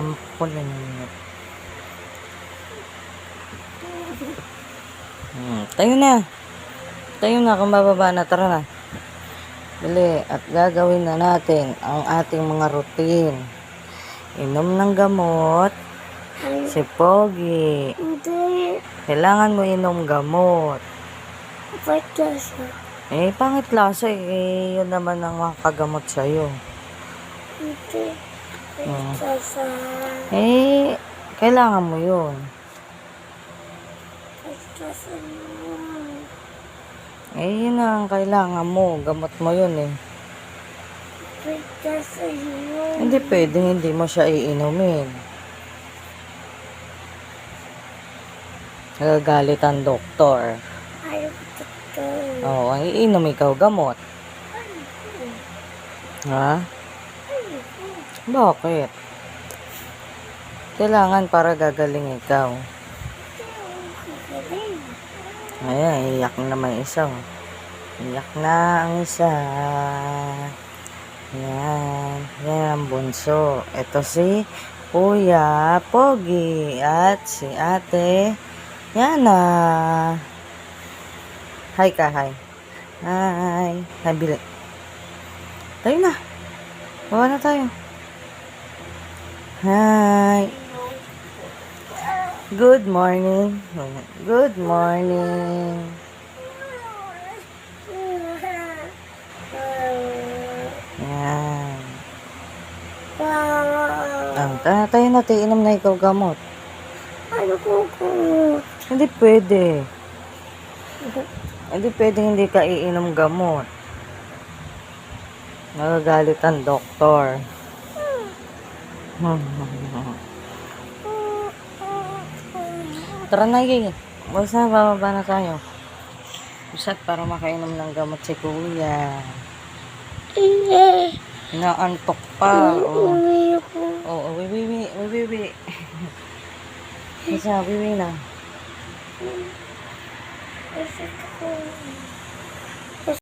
ampon na ninyo. Tayo na. Tayo na kung bababa na. Tara na. Dali. At gagawin na natin ang ating mga routine. Inom ng gamot. Si Pogi. Hindi. Kailangan mo inom gamot. Pagkasa. Pangit lasa eh. Yun naman ang makagamot sa'yo. Hindi. Pagkasa. Kailangan mo yun. Pagkasa. Yun na ang kailangan mo. Gamot mo yun eh. Pagkasa yun. Hindi pwedeng hindi mo siya iinumin. Nagagalit ang doktor. Ayaw ko ito. Oo, ang iinom ikaw gamot. Ha? Bakit? Kailangan para gagaling ikaw. Ayan, iyak na naman isa. Iyak na ang isa. Yan. Yan ang bunso. Ito si Kuya Pogi at si Ate Yana. Hi ka, hi. Hi. Hi, Bili. Tayo na. Bawa na tayo. Hi. Good morning. Good morning. Yan. Tayo na, inom na ikaw gamot. Ano ko? Hindi pwede. Hindi pwede hindi ka iinom gamot. Nagagalit ang doktor. Tara na, Gigi. Basta bababa na tayo. Busat para makainom ng gamot si Kuya. Inaantok pa. Oo, wiwi. Isa, wiwi na.